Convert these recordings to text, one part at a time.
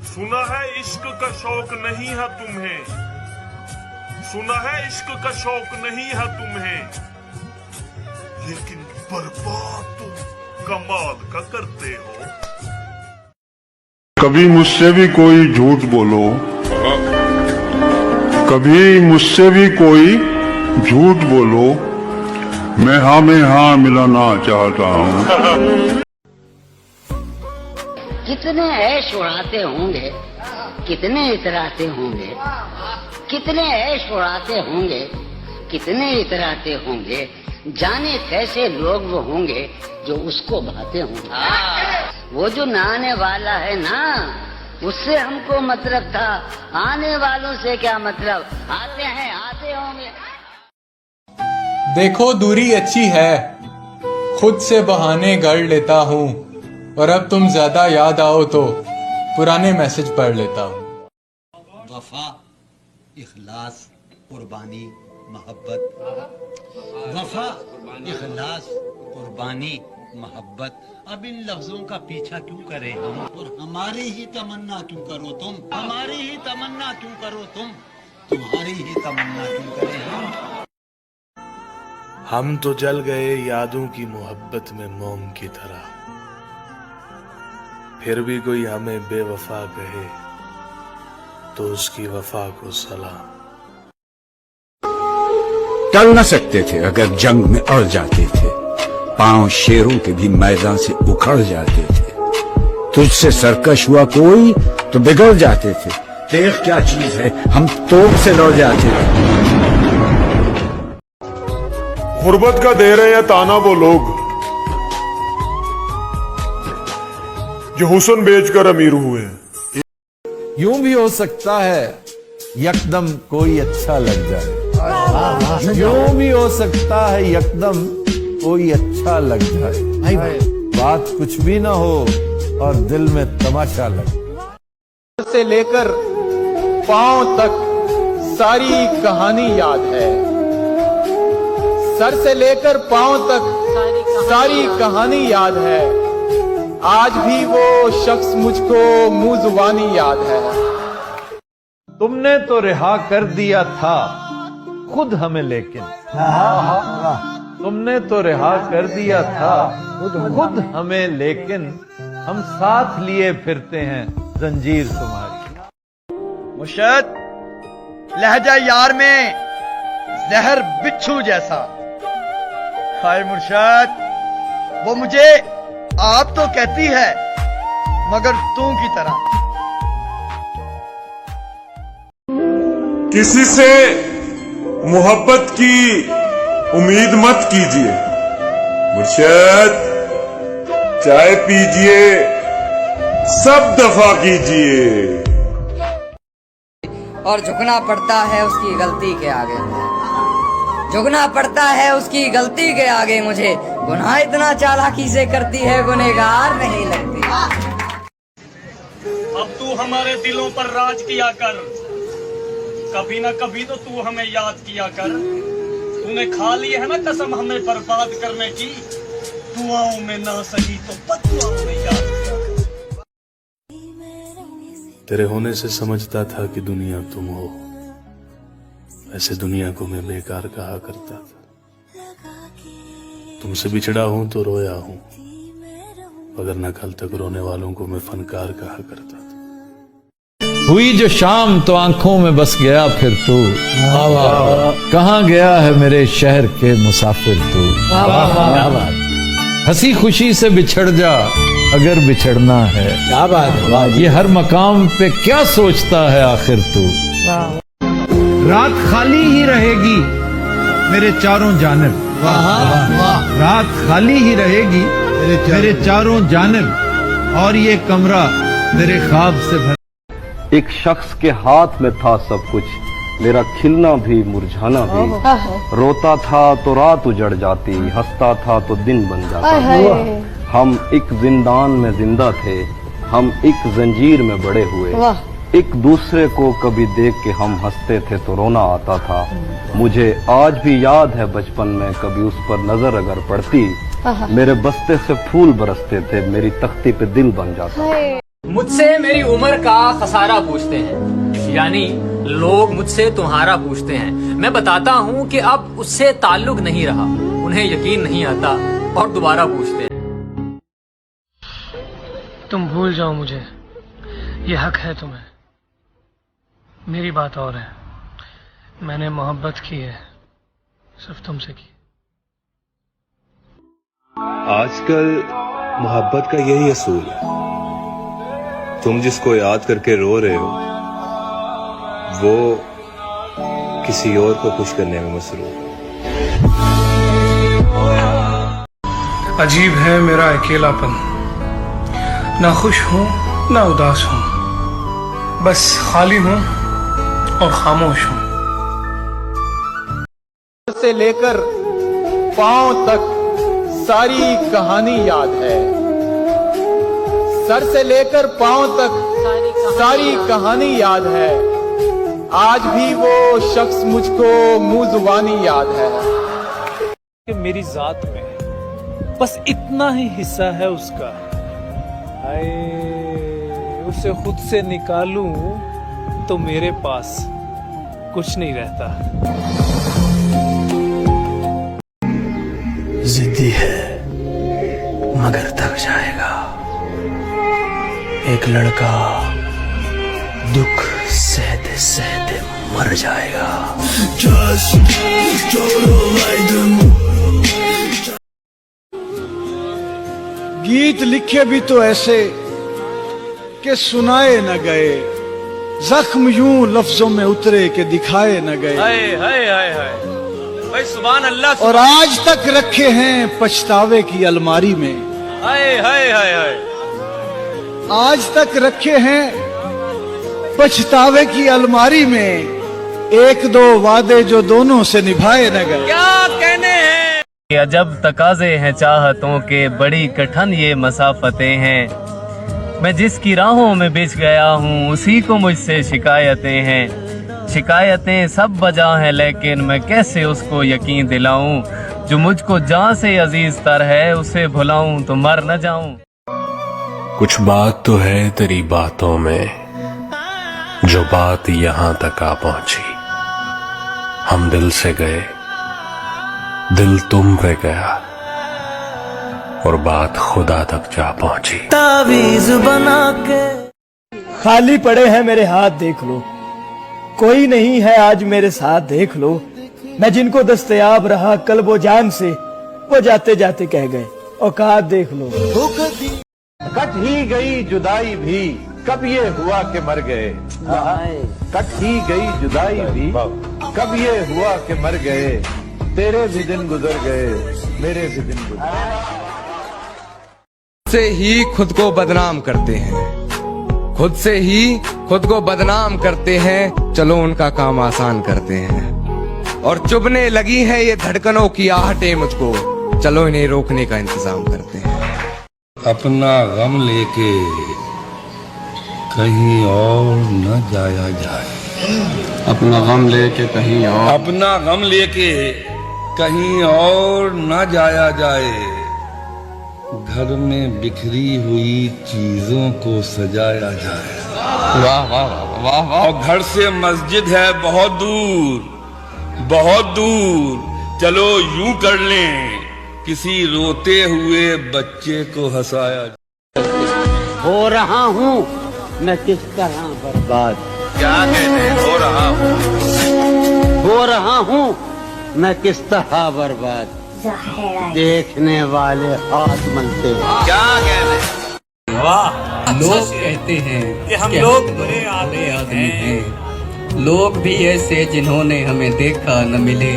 सुना है इश्क का शौक नहीं है तुम्हें, सुना है इश्क का शौक नहीं है तुम्हें, लेकिन बर्बाद तुम कमाल का करते हो। कभी मुझसे भी कोई झूठ बोलो, कभी मुझसे भी कोई झूठ बोलो, मैं हाँ में हाँ मिलाना चाहता हूँ। कितने ऐश उड़ाते होंगे, कितने इतराते होंगे, कितने ऐश उड़ाते होंगे, कितने इतराते होंगे, जाने कैसे लोग वो होंगे जो उसको भाते होंगे। वो जो नहाने वाला है ना, उससे हमको मतलब था, आने वालों से क्या मतलब, आते हैं आते होंगे। देखो दूरी अच्छी है, खुद से बहाने गढ़ लेता हूँ, और अब तुम ज्यादा याद आओ तो पुराने मैसेज पढ़ लेता हूँ। वफा, इखलास, कुर्बानी, मोहब्बत। वफा, इखलास, कुर्बानी, मोहब्बत। अब इन लफ्जों का पीछा क्यों करें हम, और हमारी ही तमन्ना क्यों करो तुम, हमारी ही तमन्ना क्यों करो तुम, तुम्हारी ही तमन्ना क्यों करें हम। हम तो जल गए यादों की मोहब्बत में मोम की तरह, फिर भी कोई हमें बेवफा कहे तो उसकी वफा को सलाम। टल न सकते थे अगर जंग में अड़ जाते थे, पांव शेरों के भी मैदान से उखड़ जाते थे। तुझसे सरकश हुआ कोई तो बिगड़ जाते थे, देख क्या चीज है हम तोप से लड़ जाते थे। गुर्बत का दे रहे हैं ताना वो लोग जो हुस्न बेचकर अमीर हुए हैं। यूं भी हो सकता है यकदम कोई अच्छा लग जाए, यूं भी हो सकता है यकदम कोई अच्छा लग जाए, बात कुछ भी ना हो और दिल में तमाशा लगे। से लेकर पांव तक सारी कहानी याद है, सर से लेकर पांव तक सारी कहानी याद है, आज भी वो शख्स मुझको मुंह जुबानी याद है। तुमने तो रिहा कर दिया था खुद हमें, लेकिन तुमने तो रिहा कर दिया था खुद हमें, लेकिन हम साथ लिए फिरते हैं जंजीर तुम्हारी। मुर्शद, लहजा यार में जहर बिच्छू जैसा। हाय मुर्शद, वो मुझे आप तो कहती है मगर तू की तरह। किसी से मोहब्बत की उम्मीद मत कीजिए मुर्शद, चाय पीजिए सब दफा कीजिए। और झुकना पड़ता है उसकी गलती के आगे, झुकना पड़ता है उसकी गलती के आगे, मुझे गुनाह इतना चालाकी से करती है गुनहगार नहीं लगती। अब तू हमारे दिलों पर राज किया कर, कभी न कभी तो तू हमें याद किया कर। तूने खा ली है ना कसम हमें बर्बाद करने की, दुआओं में ना सही तो बददुआओं में याद किया कर। तेरे होने से समझता था कि दुनिया तुम हो, ऐसे दुनिया को मैं बेकार कहा करता था। तुमसे बिछड़ा हूं तो रोया हूं, मगर न कल तक रोने वालों को मैं फनकार कहा करता था। हुई जो शाम तो आंखों में बस गया फिर तू, कहाँ गया है मेरे शहर के मुसाफिर तू। हंसी खुशी से बिछड़ जा अगर बिछड़ना है, क्या बात है, ये हर मकाम पे क्या सोचता है आखिर तू। रात खाली ही रहेगी मेरे चारों जानिब, रात खाली ही रहेगी मेरे चारों जानिब, और ये कमरा तेरे ख्वाब से भर। एक शख्स के हाथ में था सब कुछ, मेरा खिलना भी मुरझाना भी, रोता था तो रात उजड़ जाती, हंसता था तो दिन बन जाता। हम एक जिंदान में जिंदा थे, हम एक जंजीर में बड़े हुए, एक दूसरे को कभी देख के हम हंसते थे तो रोना आता था। मुझे आज भी याद है बचपन में कभी उस पर नजर अगर पड़ती, मेरे बस्ते से फूल बरसते थे, मेरी तख्ती पे दिल बन जाता। मुझसे मेरी उम्र का खसारा पूछते हैं, यानी लोग मुझसे तुम्हारा पूछते हैं। मैं बताता हूँ कि अब उससे ताल्लुक नहीं रहा, उन्हें यकीन नहीं आता और दोबारा पूछते हैं। तुम भूल जाओ मुझे, ये हक है तुम्हें। मेरी बात और है, मैंने मोहब्बत की है, सिर्फ तुमसे की। आजकल मोहब्बत का यही असूल है, तुम जिसको याद करके रो रहे हो वो किसी और को खुश करने में मसरूफ है। अजीब है मेरा अकेलापन, ना खुश हूं ना उदास हूं, बस खाली हूं और खामोश हूं। से लेकर पांव तक सारी कहानी याद है, सर से लेकर पांव तक सारी कहानी याद है। आज भी वो शख्स मुझको मुंह जुबानी याद है कि मेरी जात में बस इतना ही हिस्सा है उसका, हाय उसे खुद से निकालूं तो मेरे पास कुछ नहीं रहता। जिद्दी है मगर थक जाएगा, एक लड़का दुख सहते सहते मर जाएगा। गीत लिखे भी तो ऐसे कि सुनाए न गए, जख्म यूं लफ्जों में उतरे कि दिखाए न गए। हाय हाय हाय हाय, भाई सुभान अल्लाह। और आज तक रखे हैं पछतावे की अलमारी में। हाय हाय हाय हाय, आज तक रखे हैं पछतावे की अलमारी में, एक दो वादे जो दोनों से निभाए न गए। क्या कहने हैं। अजब तकाजे हैं चाहतों के, बड़ी कठिन ये मसाफतें हैं। मैं जिसकी राहों में बिछ गया हूँ उसी को मुझसे शिकायतें हैं। शिकायतें सब बजा हैं लेकिन मैं कैसे उसको यकीन दिलाऊं, जो मुझको जान से अजीज तर है उसे भुलाऊं तो मर न जाऊं। कुछ बात तो है तेरी बातों में, जो बात यहाँ तक आ पहुंची। हम दिल से गए, दिल तुम पे गया और बात खुदा तक जा पहुंची। तावीज बना के खाली पड़े हैं मेरे हाथ देख लो, कोई नहीं है आज मेरे साथ देख लो। मैं जिनको दस्तयाब रहा कल्बो जान से, वो जाते जाते कह गए औकात देख लो। कट ही गई जुदाई भी, कब ये हुआ कि मर गए। कट ही गई जुदाई भी, कब ये हुआ कि मर गए। तेरे भी दिन गुजर गए, मेरे भी दिन गुजर गए। से ही खुद को बदनाम करते हैं, खुद से ही खुद को बदनाम करते हैं। चलो उनका काम आसान करते हैं, और चुभने लगी है ये धड़कनों की आहटें मुझको। चलो इन्हें रोकने का इंतजाम करते हैं। अपना गम लेके कहीं और न जाया जाए। अपना गम लेके कहीं और, अपना गम लेके कहीं और न जाया जाए। घर में बिखरी हुई चीजों को सजाया जाए। वाह वाह वाह वाह। और घर से मस्जिद है बहुत दूर, बहुत दूर। चलो यूं कर लें, किसी रोते हुए बच्चे को हंसाया। हो रहा हूँ मैं किस तरह बर्बाद। क्या कहते हैं हो रहा हूँ। हो रहा हूँ मैं किस तरह बर्बाद, देखने वाले हाथ मनते हैं। क्या कहते हैं। वाह, लोग कहते हैं कि हम लोग बुरे आदमी हैं। लोग भी ऐसे जिन्होंने हमें देखा न मिले।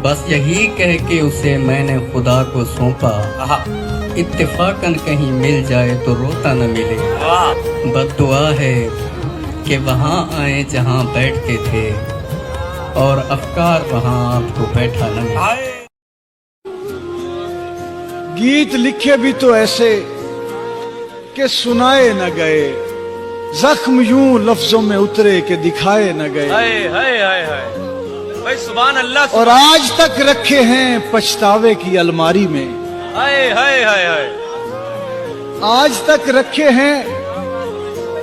बस यही कह के उसे मैंने खुदा को सौंपा। इत्तेफाकन कहीं मिल जाए तो रोता न मिले। बद्दुआ है कि वहाँ आए जहाँ बैठते थे, और अफकार वहाँ आपको बैठा न मिले। गीत लिखे भी तो ऐसे कि सुनाए न गए, जख्म यूं लफ्जों में उतरे कि दिखाए न गए। हाय हाय हाय हाय, भाई सुभान अल्लाह। और आज तक रखे हैं पछतावे की अलमारी में। हाय हाय हाय हाय, आज तक रखे हैं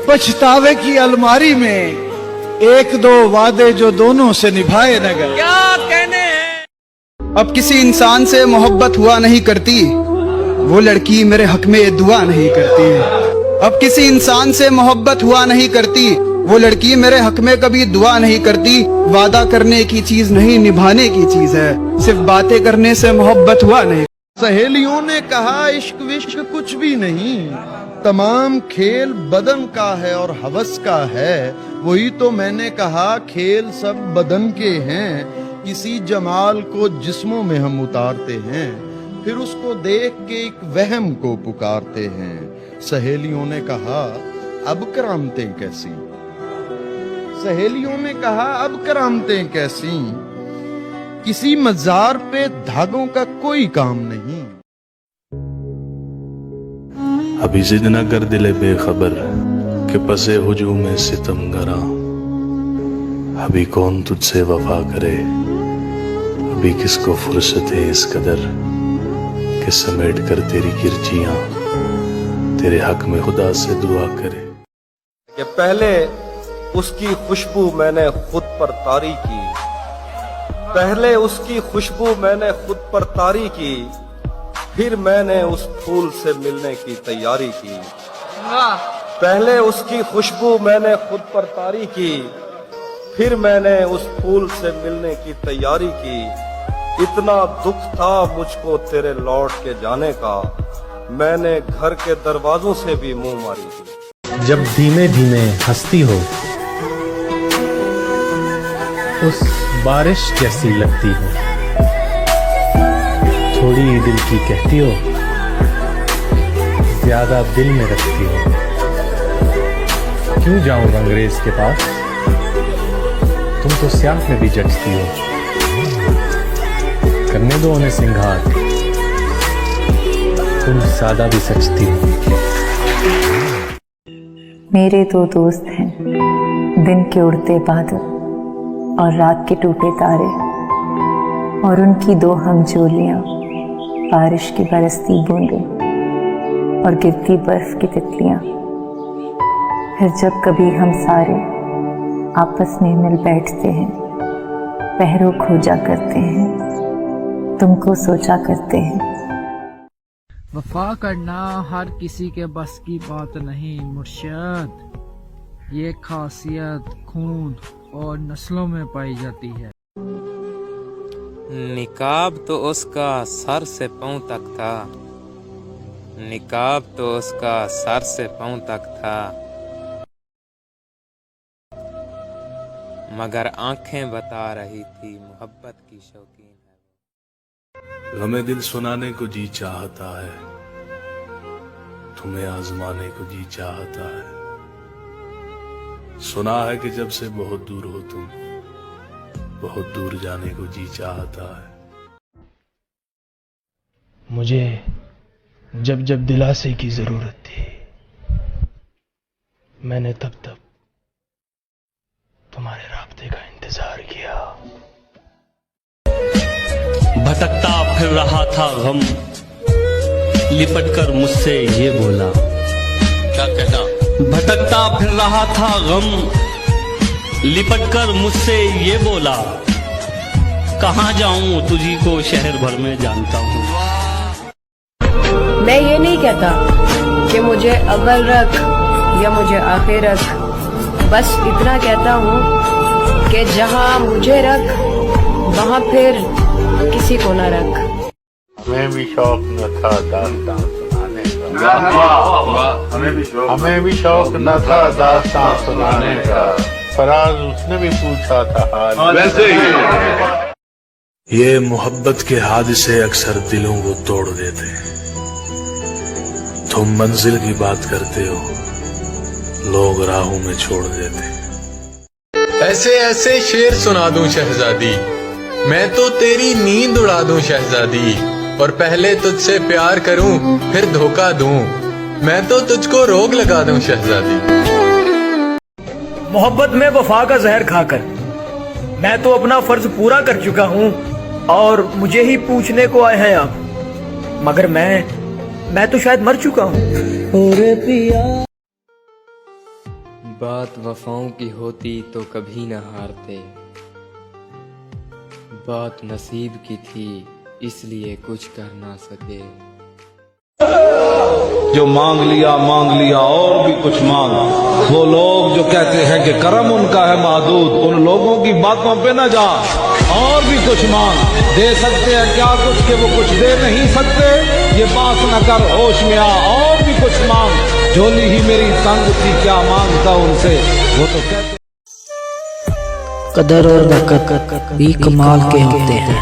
पछतावे की अलमारी में, एक दो वादे जो दोनों से निभाए न गए। क्या कहने हैं? अब किसी इंसान से मोहब्बत हुआ नहीं करती, वो लड़की मेरे हक में दुआ नहीं करती। अब किसी इंसान से मोहब्बत हुआ नहीं करती, वो लड़की मेरे हक में कभी दुआ नहीं करती। वादा करने की चीज नहीं, निभाने की चीज है, सिर्फ बातें करने से मोहब्बत हुआ नहीं। सहेलियों ने कहा इश्क विश्क कुछ भी नहीं, तमाम खेल बदन का है और हवस का है। वही तो मैंने कहा खेल सब बदन के हैं, किसी जमाल को जिस्मों में हम उतारते हैं, फिर उसको देख के एक वहम को पुकारते हैं। सहेलियों ने कहा अब करामतें कैसी, सहेलियों ने कहा अब करामतें कैसी, किसी मजार पे धागों का कोई काम नहीं। अभी जिद न कर दिले बेखबर कि पसे हुजूम में सितम गरा, अभी कौन तुझसे वफा करे, अभी किसको फुर्सत है इस कदर कि समेट कर तेरी गिरजियां तेरे हक में खुदा से दुआ करे। कि पहले उसकी खुशबू मैंने खुद पर तारी की, पहले उसकी खुशबू मैंने खुद पर तारी की, फिर मैंने उस फूल से मिलने की तैयारी की। पहले उसकी खुशबू मैंने खुद पर तारी की, फिर मैंने उस फूल से मिलने की तैयारी की। इतना दुख था मुझको तेरे लौट के जाने का, मैंने घर के दरवाजों से भी मुंह मारी थी। जब धीमे धीमे हंसती हो, उस बारिश जैसी लगती हो, थोड़ी दिल की कहती हो, ज्यादा दिल में रखती हो। क्यों जाऊं अंग्रेज के पास, तुम तो स्याह में भी जचती हो। करने दो उन्हें सिंगार, तुम सादा भी सचती हो। मेरे दो दोस्त हैं, दिन के उड़ते बादल और रात के टूटे तारे, और उनकी दो हमजोलियां, बारिश की बरसती बूंदें और गिरती बर्फ की तितलियां। फिर जब कभी हम सारे आपस में मिल बैठते हैं, पहरों खोजा करते हैं, तुमको सोचा करते हैं। वफा करना हर किसी के बस की बात नहीं मुर्शिद, ये खासियत खून और नस्लों में पाई जाती है। निकाब तो उसका सर से पांव तक था, निकाब तो उसका सर से पांव तक था, मगर आंखें बता रही थी मोहब्बत की शौकीन है। हमें दिल सुनाने को जी चाहता है, तुम्हें आजमाने को जी चाहता है। सुना है कि जब से बहुत दूर हो तुम, बहुत दूर जाने को जी चाहता है। मुझे जब जब दिलासे की जरूरत थी, मैंने तब तब तुम्हारे राब्ते का इंतजार किया। भटकता फिर रहा था गम, लिपट कर मुझसे ये बोला। क्या कहना? भटकता फिर रहा था गम, लिपट कर मुझसे ये बोला, कहाँ जाऊं तुझी को शहर भर में जानता हूँ। मैं ये नहीं कहता कि मुझे अव्वल रख या मुझे आखिर रख, बस इतना कहता हूँ कि जहाँ मुझे रख वहाँ फिर किसी को ना रख। हमें भी शौक न था दास्तां सुनाने का, हमें भी शौक न था दास्तां सुनाने का, पर आज उसने भी पूछा था हाल। वैसे ये मोहब्बत के हादसे अक्सर दिलों को तोड़ देते हैं। तुम मंजिल की बात करते हो, लोग राहों में छोड़ देते हैं। ऐसे ऐसे शेर सुना दूं शहजादी, मैं तो तेरी नींद उड़ा दूं शहजादी, और पहले तुझसे प्यार करूं फिर धोखा दूं, मैं तो तुझको रोग लगा दूं शहजादी। मोहब्बत में वफा का जहर खाकर मैं तो अपना फर्ज पूरा कर चुका हूँ, और मुझे ही पूछने को आए हैं आप, मगर मैं मैं तो शायद मर चुका हूँ। बात वफाओं की होती तो कभी न हारते, बात नसीब की थी इसलिए कुछ कर ना सके। जो मांग लिया और भी कुछ मांग। वो लोग जो कहते हैं कि करम उनका है महदूद, उन लोगों की बातों पे न जा, और भी कुछ मांग। दे सकते हैं क्या कुछ के वो कुछ दे नहीं सकते, ये बात न कर होश में आ, और भी कुछ मांग। झोली ही मेरी तंग थी, क्या मांगता उनसे, वो तो कहते। कदर और वक़्त भी कमाल के होते हैं,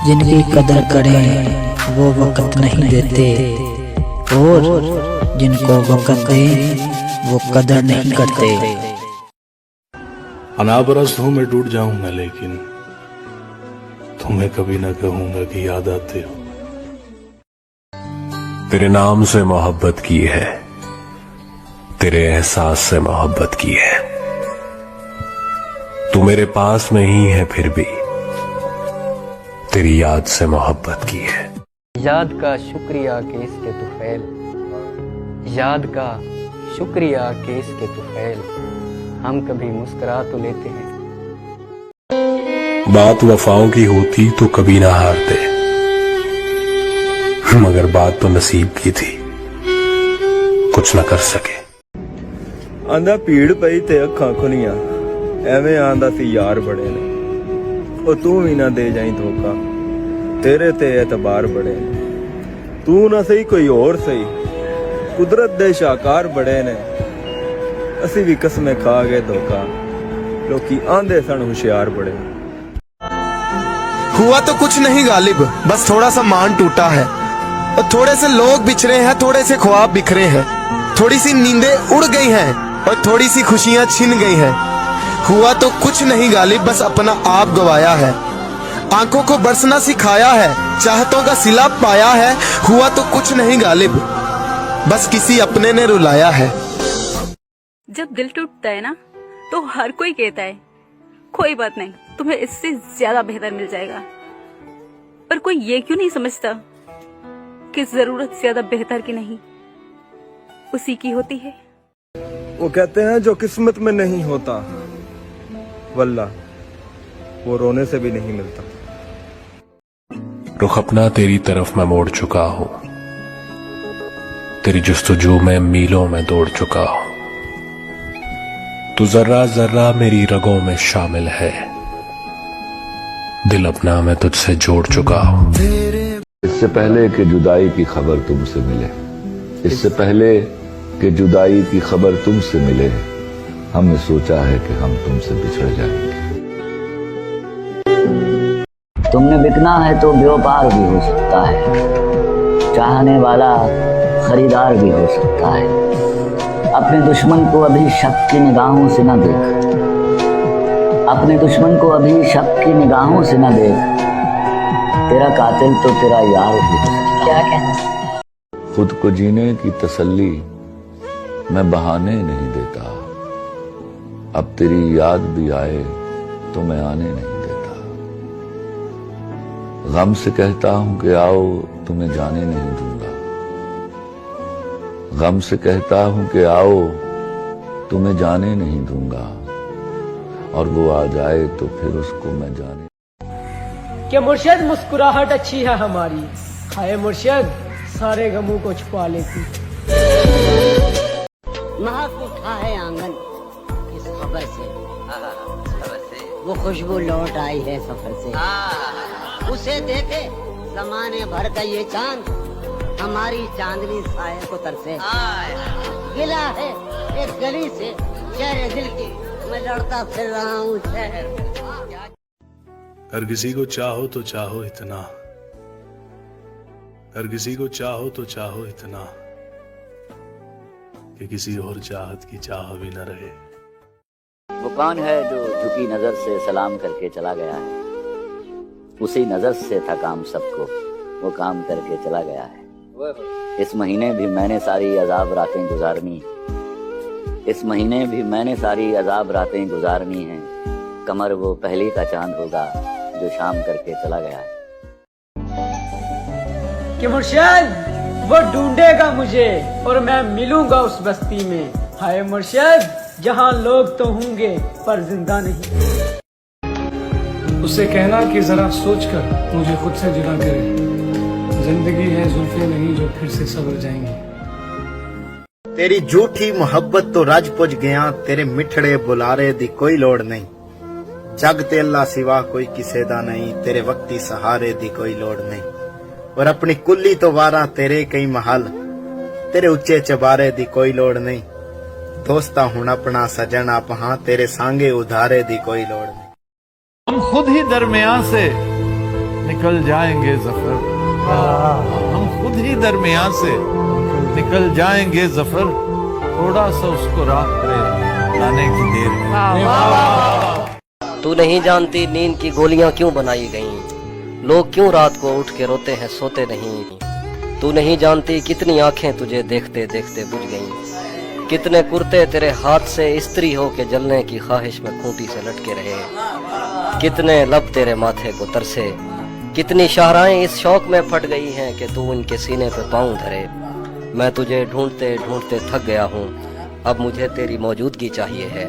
जिनकी कदर करें वो वक़्त नहीं देते, और जिनको वक़्त दें वो कदर नहीं करते। अनाबरस्त हूँ मैं, टूट जाऊंगा, लेकिन तुम्हें कभी ना कहूंगा कि याद आते हो। तेरे नाम से मोहब्बत की है, तेरे एहसास से मोहब्बत की है। तू मेरे पास नहीं है फिर भी तेरी याद से मोहब्बत की है। याद का शुक्रिया कि इसके तुफैल, याद का शुक्रिया कि इसके तुफैल, हम कभी मुस्कुरा तो लेते हैं। बात वफाओं की होती तो कभी ना हारते, मगर बात तो नसीब की थी, कुछ ना कर सके। आंदा भीड़ पई ते अखां खुलियां, एवें आंदा सी यार बड़े ने, ओ तू भी ना दे जाई धोखा, तेरे ते एतबार बड़े ने। तू ना सही कोई और सही, कुदरत दे शाकार बड़े ने। असी भी कसमें खा गए धोखा, लोकी आंदे सन होशियार बड़े। हुआ तो कुछ नहीं गालिब, बस थोड़ा सा मान टूटा है, और थोड़े से लोग बिछड़े हैं, थोड़े से ख्वाब बिखरे हैं, थोड़ी सी नींदें उड़ गई हैं और थोड़ी सी खुशियां छिन गई हैं। हुआ तो कुछ नहीं गालिब, बस अपना आप गवाया है, आंखों को बरसना सिखाया है, चाहतों का सिला पाया है। हुआ तो कुछ नहीं गालिब, बस किसी अपने ने रुलाया है। जब दिल टूटता है ना तो हर कोई कहता है कोई बात नहीं, तुम्हें इससे ज्यादा बेहतर मिल जाएगा, पर कोई ये क्यों नहीं समझता कि जरूरत ज्यादा बेहतर की नहीं उसी की होती है। वो कहते हैं जो किस्मत में नहीं होता वल्ला वो रोने से भी नहीं मिलता। रुख अपना तेरी तरफ मैं मोड़ चुका हूं, तेरी जुस्तजू में मीलों में दौड़ चुका हूं। तू जर्रा जर्रा मेरी रगों में शामिल है, दिल अपना मैं तुझसे जोड़ चुका हूं। इससे पहले कि जुदाई की खबर तुमसे मिले, इससे पहले कि जुदाई की खबर तुमसे मिले, हमने सोचा है कि हम तुमसे बिछड़ जाएंगे। तुमने बिकना है तो व्यापार भी हो सकता है, चाहने वाला खरीदार भी हो सकता है। अपने दुश्मन को अभी शक की निगाहों से न देख, अपने दुश्मन को अभी शक की निगाहों से न देख, तेरा कातिल तो तेरा यार भी हो सकता है। क्या कहना? खुद को जीने की तसल्ली मैं बहाने नहीं देता, अब तेरी याद भी आए तो मैं आने नहीं देता। गम से कहता हूं कि आओ तुम्हें जाने नहीं दूंगा, गम से कहता हूं कि आओ तुम्हें जाने नहीं दूंगा, और वो आ जाए तो फिर उसको मैं जाने। क्या मुर्शद मुस्कुराहट अच्छी है हमारी, हाय मुर्शद सारे गमों को छुपा लेती। महक उठा है आंगन इस खबर से, वो खुशबू लौट आई है सफर से। उसे देखे जमाने भर का ये चांद, हमारी चांदनी साए को तरसे। गिला है एक गली से शहर दिल की, मैं लड़ता फिर रहा हूँ शहर। हर किसी को चाहो तो चाहो इतना, हर किसी को चाहो तो चाहो इतना कि किसी और चाहत की चाह भी न रहे। वो कौन है जो झुकी नजर से सलाम करके चला गया है, उसी नजर से था काम सबको, वो काम करके चला गया है। इस महीने भी मैंने सारी अजाब रातें गुजारनी, इस महीने भी मैंने सारी अजाब रातें गुजारनी हैं। कमर वो पहली का चांद होगा जो शाम करके चला गया है। कि मुर्शद वो ढूंढेगा मुझे और मैं मिलूंगा उस बस्ती में। हाय मुर्शिद, जहाँ लोग तो होंगे पर जिंदा नहीं। उससे कहना कि जरा सोचकर मुझे खुद से जुदा करे। जिंदगी है जुल्फे नहीं जो फिर से सवर जाएंगी। तेरी झूठी मोहब्बत तो रज पुज गया, तेरे मिठड़े बुलारे दी कोई लोड़ नहीं। जग ते अल्लाह सिवा कोई किसे दा नहीं, तेरे वक्ती सहारे दी कोई लोड़ नहीं। और अपनी कुल्ली तो वारा तेरे कई महल, तेरे उच्चे चबारे दी कोई लोड़ नहीं। दोस्ता हुण अपना सजन आप हाँ, तेरे सांगे उधारे दी कोई लोड़ नहीं। हम खुद ही दरमियान से निकल जाएंगे जफर, हम खुद ही दरमियान से निकल जाएंगे जफर। थोड़ा सा उसको रात पे लाने की देर है। तू नहीं जानती नींद की गोलियां क्यों बनाई गईं, लोग क्यों रात को उठ के रोते हैं सोते नहीं। तू नहीं जानती कितनी आंखें तुझे देखते देखते बुझ गईं, कितने कुर्ते तेरे हाथ से इस्त्री हो के जलने की ख्वाहिश में खूंटी से लटके रहे, कितने लब तेरे माथे को तरसे, कितनी शाहराएं इस शौक में फट गई हैं कि तू उनके सीने पे पाँव धरे। मैं तुझे ढूंढते ढूंढते थक गया हूँ, अब मुझे तेरी मौजूदगी चाहिए है।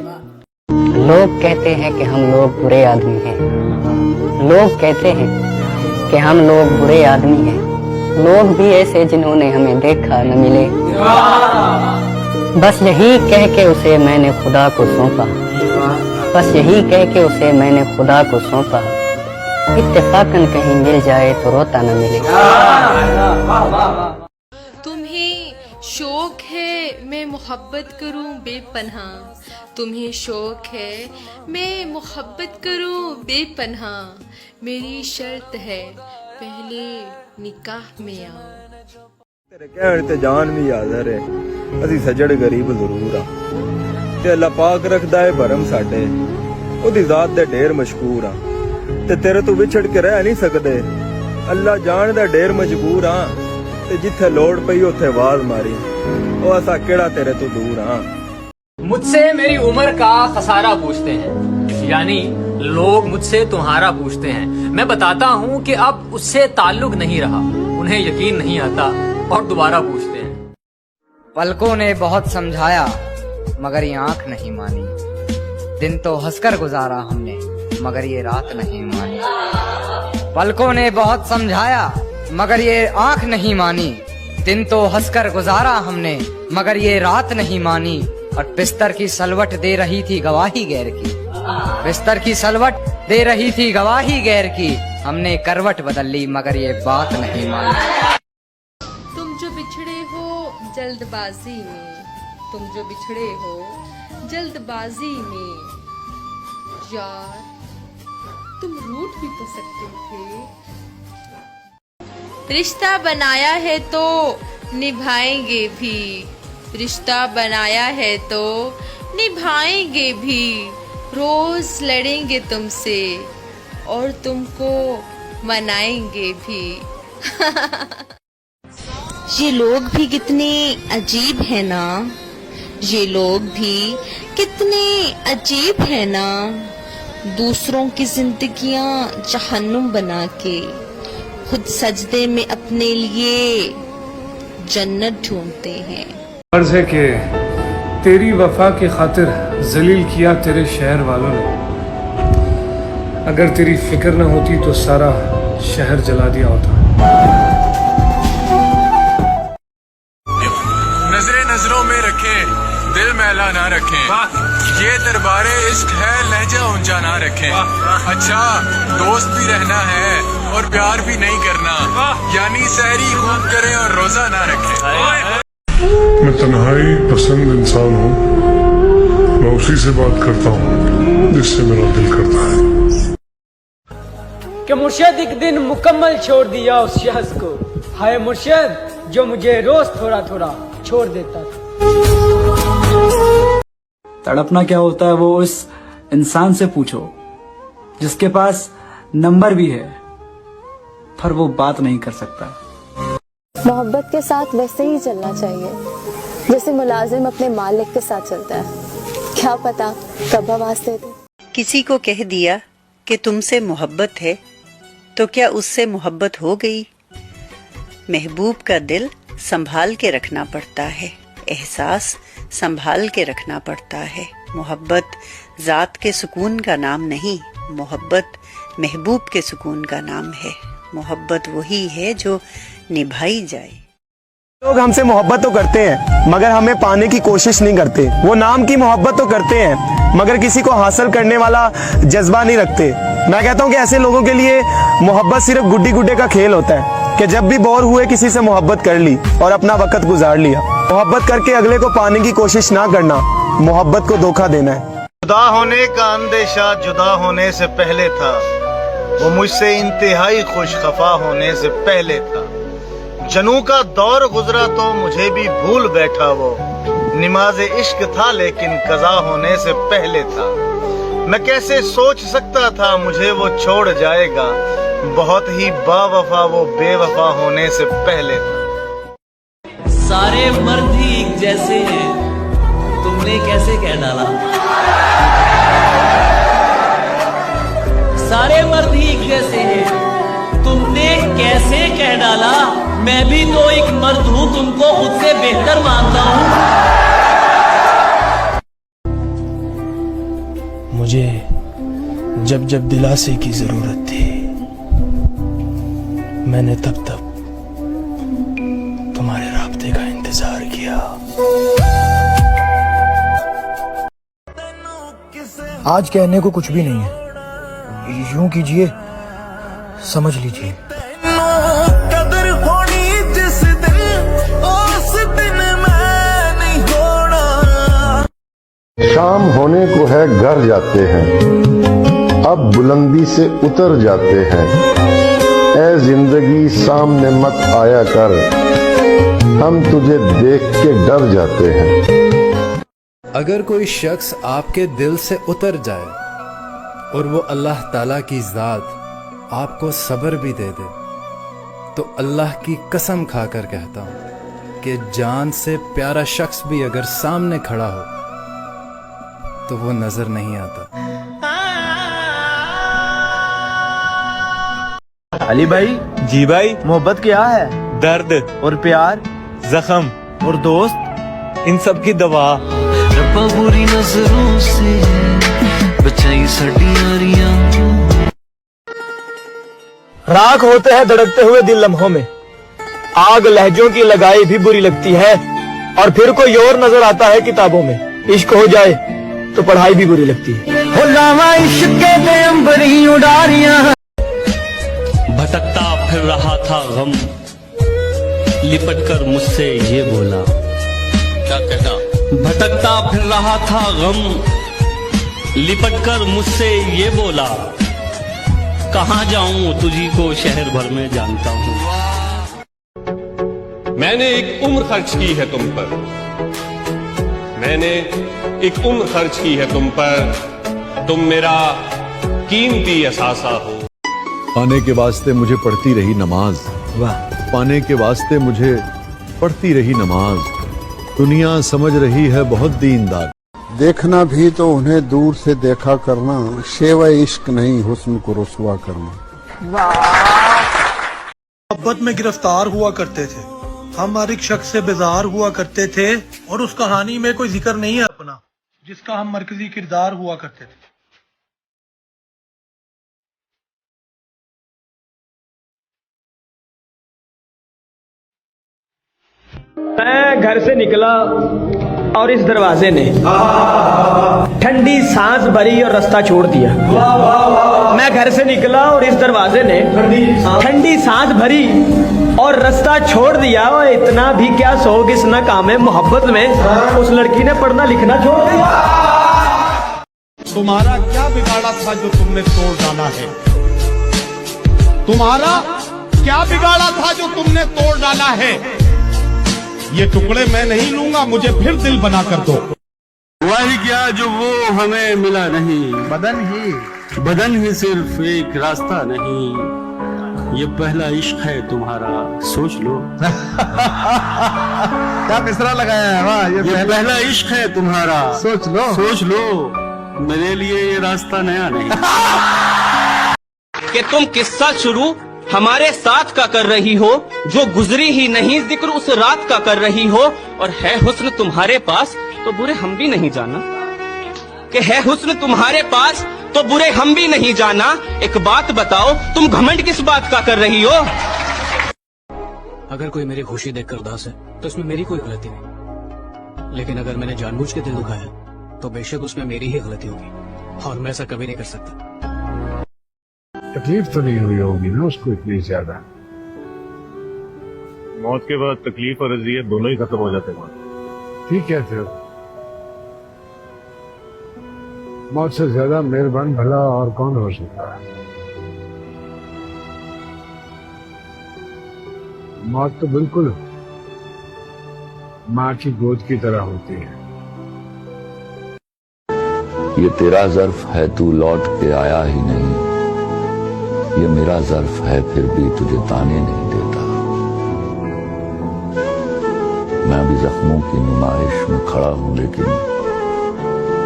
लोग कहते हैं कि हम लोग बुरे आदमी हैं, लोग कहते हैं कि हम लोग बुरे आदमी हैं। लोग भी ऐसे जिन्होंने हमें देखा न मिले। बस यही कह के उसे मैंने खुदा को सौंपा, बस यही कह के उसे मैंने खुदा को सौंपा। इत्तेफाकन कहीं मिल जाए तो रोता न मिले। तुम्हें शौक है मैं मोहब्बत करूं बेपनाह, तुम्हें शौक है मैं मोहब्बत करूं बेपनाह। मेरी शर्त है पहले निकाह में आओ। तेरे कहण ते जान भी हाज़र है, असी सजड़ गरीब जरूर आ, ते अल्लाह पाक रखदा है भरम साडे, ओदी जात दे ढेर मशकूर आ। ते तेरे तो विछड़ के रह नहीं सकदे, अल्लाह जान दा ढेर मजबूर आ। ते जिथे लोड़ पई उथे आवाज मारी, ओ असा केड़ा तेरे तो दूर आ। मुझसे मेरी उम्र का खसारा पूछते हैं, यानी लोग मुझसे तुम्हारा पूछते हैं। मैं बताता हूँ कि अब उससे ताल्लुक नहीं रहा, उन्हें यकीन नहीं आता और दोबारा पूछते हैं। पलकों ने बहुत समझाया मगर ये आंख नहीं मानी, दिन तो हंसकर गुजारा हमने मगर ये रात नहीं मानी। पलकों ने बहुत समझाया मगर ये आंख नहीं मानी, दिन तो हंसकर गुजारा हमने मगर ये रात नहीं मानी। और बिस्तर की सलवट दे रही थी गवाही गैर की, बिस्तर की सलवट दे रही थी गवाही गैर की। हमने करवट बदल ली मगर ये बात नहीं मानी। तुम जो बिछड़े हो जल्दबाजी में, तुम जो बिछड़े हो जल्दबाजी में, यार तुम रूठ भी तो सकते थे। रिश्ता बनाया है तो निभाएंगे भी, रिश्ता बनाया है तो निभाएंगे भी। रोज लड़ेंगे तुमसे और तुमको मनाएंगे भी। ये लोग भी कितने अजीब है ना, ये लोग भी कितने अजीब है ना। दूसरों की जिंदगियां जहन्नुम बना के खुद सजदे में अपने लिए जन्नत ढूंढते हैं। अर्ज है कि तेरी वफा की खातिर जलील किया तेरे शहर वालों ने, अगर तेरी फिक्र न होती तो सारा शहर जला दिया होता। नजरें नजरों में रखें, दिल मैला ना रखें, ये दरबारे इश्क है लहजा ऊंचा ना रखें। अच्छा दोस्त भी रहना है और प्यार भी नहीं करना, यानी सहरी खूब करें और रोजा ना रखें। मैं तन्हाई पसंद इंसान हूँ, मैं उसी से बात करता हूँ जिससे मेरा दिल करता है। कि मुर्शिद एक दिन मुकम्मल छोड़ दिया उस शख्स को, हाय मुर्शिद जो मुझे रोज थोड़ा थोड़ा छोड़ देता था। तड़पना क्या होता है वो उस इंसान से पूछो जिसके पास नंबर भी है पर वो बात नहीं कर सकता। मोहब्बत के साथ वैसे ही चलना चाहिए जैसे मुलाजिम अपने मालिक के साथ चलता है, क्या पता कब आवाज दे दे। किसी को कह दिया कि तुमसे मोहब्बत है तो क्या उससे मोहब्बत हो गई? महबूब का दिल संभाल के रखना पड़ता है, एहसास संभाल के रखना पड़ता है। मोहब्बत जात के सुकून का नाम नहीं, मोहब्बत महबूब के सुकून का नाम है। मोहब्बत वही है जो निभाई जाए। लोग हमसे मोहब्बत तो करते हैं मगर हमें पाने की कोशिश नहीं करते। वो नाम की मोहब्बत तो करते हैं मगर किसी को हासिल करने वाला जज्बा नहीं रखते। मैं कहता हूँ कि ऐसे लोगों के लिए मोहब्बत सिर्फ गुड्डी गुड्डे का खेल होता है कि जब भी बोर हुए किसी से मोहब्बत कर ली और अपना वक्त गुजार लिया। मोहब्बत करके अगले को पाने की कोशिश ना करना, मोहब्बत को धोखा देना है। जुदा होने का अंदेशा जुदा होने से पहले था, वो मुझसे इंतहाई खुश खफा होने से पहले था। जनू का दौर गुजरा तो मुझे भी भूल बैठा वो, निमाज इश्क था लेकिन कज़ा होने से पहले था। मैं कैसे सोच सकता था मुझे वो छोड़ जाएगा, बहुत ही बावफा वो बेवफा होने से पहले था। सारे मर्द ही एक जैसे हैं, तुमने कैसे कह डाला। सारे मर्द ही एक जैसे हैं, तुमने कैसे कह डाला। मैं भी तो एक मर्द हूँ, तुमको खुद से बेहतर मानता हूँ। मुझे जब जब दिलासे की जरूरत थी, मैंने तब तब तुम्हारे राब्ते का इंतजार किया। आज कहने को कुछ भी नहीं है, यूं कीजिए, समझ लीजिए। कदर होनी जिस दिन, उस दिन मैं नहीं होना। शाम होने को है घर जाते हैं, अब बुलंदी से उतर जाते हैं। ऐ जिंदगी सामने मत आया कर, हम तुझे देख के डर जाते हैं। अगर कोई शख्स आपके दिल से उतर जाए और वो अल्लाह ताला की ज़ात आपको सब्र भी दे दे, तो अल्लाह की कसम खाकर कहता हूँ कि जान से प्यारा शख्स भी अगर सामने खड़ा हो तो वो नजर नहीं आता। अली भाई। जी भाई। मोहब्बत क्या है? दर्द और प्यार, जख्म और दोस्त, इन सब की दवा। रब्बा बुरी नजरों से बचाई साडी यारियां। राख होते हैं धड़कते हुए दिल लम्हों में, आग लहजों की लगाई भी बुरी लगती है, और फिर कोई और नजर आता है किताबों में। इश्क हो जाए तो पढ़ाई भी बुरी लगती है। हो लावा इश्क दे अंबरी उडारियां। भटकता फिर रहा था गम, लिपट कर मुझसे ये बोला। क्या कहता? भटकता फिर रहा था गम, लिपट कर मुझसे ये बोला। कहाँ जाऊं तुझी को शहर भर में जानता हूँ। मैंने एक उम्र खर्च की है तुम पर, मैंने एक उम्र खर्च की है तुम पर, तुम मेरा कीमती असासा हो। पाने के वास्ते मुझे पढ़ती रही नमाज, वाह। पाने के वास्ते मुझे पढ़ती रही नमाज, दुनिया समझ रही है बहुत दीनदार। देखना भी तो उन्हें दूर से देखा करना, शेवा इश्क नहीं हुस्न को रुसवा करना। मोहब्बत में गिरफ्तार हुआ करते थे हम, हर एक शख्स से बेजार हुआ करते थे, और उस कहानी में कोई जिक्र नहीं है अपना जिसका हम मरकजी किरदार हुआ करते थे। मैं घर से निकला और इस दरवाजे ने ठंडी सांस भरी और रास्ता छोड़ दिया। मैं घर से निकला और इस दरवाजे ने ठंडी सांस भरी और रास्ता छोड़ दिया। और इतना भी क्या सोग इस न काम है, मोहब्बत में उस लड़की ने पढ़ना लिखना छोड़ दिया। तुम्हारा क्या बिगाड़ा था जो तुमने तोड़ डाला है? तुम्हारा क्या बिगाड़ा था जो तुमने तोड़ डाला है? ये टुकड़े मैं नहीं लूंगा, मुझे फिर दिल बना कर दो। वही क्या जो वो हमें मिला नहीं, बदन ही सिर्फ एक रास्ता नहीं। ये पहला इश्क है तुम्हारा, सोच लो। क्या मिसरा लगाया है? वाह, ये पहला इश्क है तुम्हारा, सोच लो। सोच लो, मेरे लिए ये रास्ता नया नहीं। कि तुम किस्सा शुरू हमारे साथ का कर रही हो, जो गुजरी ही नहीं जिक्र उस रात का कर रही हो, और है हुस्न तुम्हारे पास तो बुरे हम भी नहीं जाना, कि है हुस्न तुम्हारे पास तो बुरे हम भी नहीं जाना। एक बात बताओ, तुम घमंड किस बात का कर रही हो? अगर कोई मेरी खुशी देखकर उदास है तो इसमें मेरी कोई गलती नहीं, लेकिन अगर मैंने जानबूझ के दिल दुखाया तो बेशक उसमें मेरी ही गलती होगी, और मैं ऐसा कभी नहीं कर सकता। तकलीफ तो नहीं हुई होगी ना उसको इतनी ज्यादा। मौत के बाद तकलीफ और अज़ियत दोनों ही खत्म हो जाते हैं। ठीक है फिर मौत से ज्यादा मेहरबान भला और कौन हो सकता है। मौत तो बिल्कुल माँ की गोद की तरह होती है। ये तेरा ज़र्फ है, तू लौट के आया ही नहीं, ये मेरा ज़र्फ है फिर भी तुझे ताने नहीं देता। मैं भी जख्मों की नुमाइश में खड़ा हूं लेकिन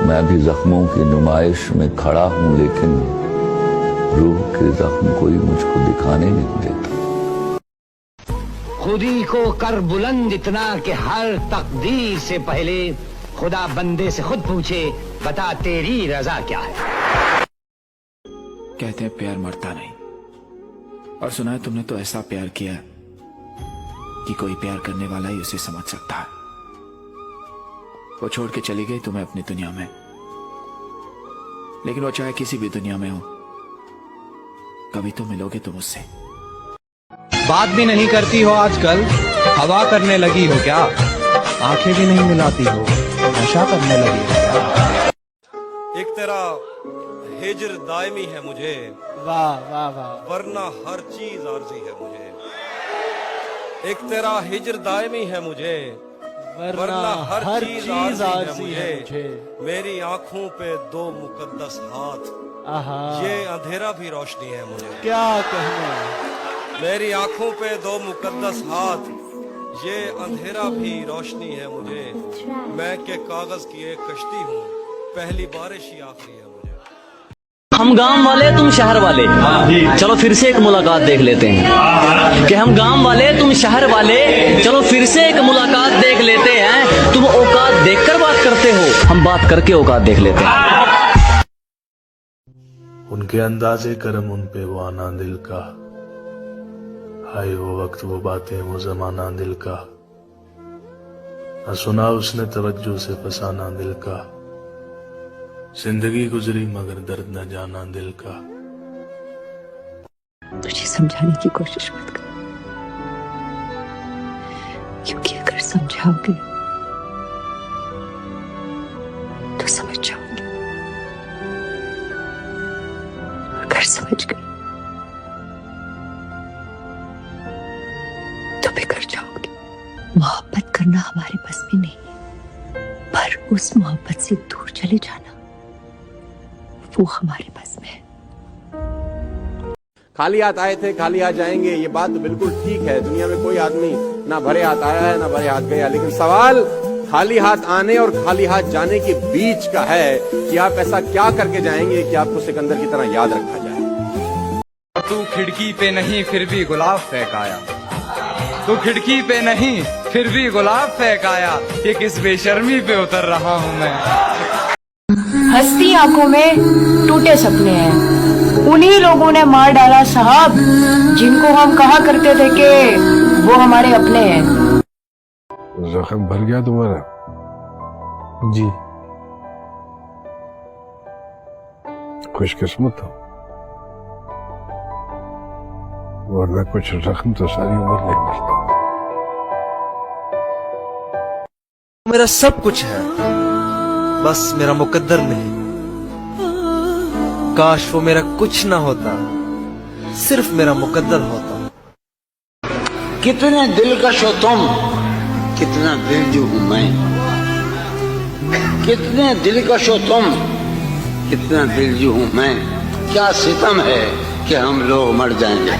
मैं भी जख्मों की नुमाइश में खड़ा हूं लेकिन रूह के जख्म कोई मुझको दिखाने नहीं देता। खुदी को कर बुलंद इतना कि हर तकदीर से पहले खुदा बंदे से खुद पूछे, बता तेरी रजा क्या है। कहते हैं प्यार मरता नहीं, और सुना है तुमने तो ऐसा प्यार किया कि कोई प्यार करने वाला ही उसे समझ सकता है। वो छोड़ के चली गई तुम्हें अपनी दुनिया में, लेकिन वो चाहे किसी भी दुनिया में हो, कभी तो मिलोगे तुम उससे। बात भी नहीं करती हो आजकल, हवा करने लगी हो क्या? आंखें भी नहीं मिलाती हो, नशा करने लगी हो क्या? एक तेरा हिज्र दायमी है मुझे, वाह वाह वाह, वरना हर चीज आरज़ी है मुझे। एक तेरा हिज्र दायमी है मुझे, वरना हर चीज आरज़ी है मुझे। मेरी आंखों पे दो मुकद्दस हाथ, ये अंधेरा भी रोशनी है मुझे। क्या कहना। मेरी आंखों पे दो मुकद्दस हाथ, ये अंधेरा भी रोशनी है मुझे। मैं के कागज की एक कश्ती हूँ, पहली बारिश ही आखिरी है मुझे। हम गांव वाले तुम शहर वाले, चलो फिर से एक मुलाकात देख लेते हैं। कि हम गांव वाले तुम शहर वाले, चलो फिर से एक मुलाकात देख लेते हैं। तुम औकात देखकर बात करते हो, हम बात करके औकात देख लेते हैं। उनके अंदाजे करम उन पे वो आना दिल का, हाय वो वक्त वो बातें वो जमाना दिल का। न सुना उसने तवज्जो से फसाना दिल का, जिंदगी गुजरी मगर दर्द न जाना दिल का। तुझे समझाने की कोशिश मत कर, क्योंकि अगर समझाओगे तो समझ जाओगे, अगर समझ गए तो बिगड़ जाओगे। मोहब्बत करना हमारे बस में नहीं है, पर उस मोहब्बत से दूर चले जाना वो हमारे बस में है। खाली हाथ आए थे खाली हाथ जाएंगे, ये बात तो बिल्कुल ठीक है। दुनिया में कोई आदमी ना भरे हाथ आया है ना भरे हाथ गया, लेकिन सवाल खाली हाथ आने और खाली हाथ जाने के बीच का है कि आप ऐसा क्या करके जाएंगे कि आपको सिकंदर की तरह याद रखा जाए। तू खिड़की पे नहीं फिर भी गुलाब फेंक आया, तू खिड़की पे नहीं फिर भी गुलाब फेंक आया, ये किस बेशर्मी पे उतर रहा हूँ मैं। हंसती आंखों में टूटे सपने हैं, उन्हीं लोगों ने मार डाला साहब जिनको हम कहा करते थे कि वो हमारे अपने हैं। जख्म भर गया तुम्हारा? जी। खुशकिस्मत हो, वरना कुछ जख्म तो सारी उम्र नहीं बचता। मेरा सब कुछ है, बस मेरा मुकद्दर नहीं। काश वो मेरा कुछ ना होता, सिर्फ मेरा मुकद्दर होता। कितने दिलकश हो तुम, कितना दिलजू हूं मैं। कितने दिलकश हो तुम, कितना दिलजू हूं मैं। क्या सितम है कि हम लोग मर जाएंगे।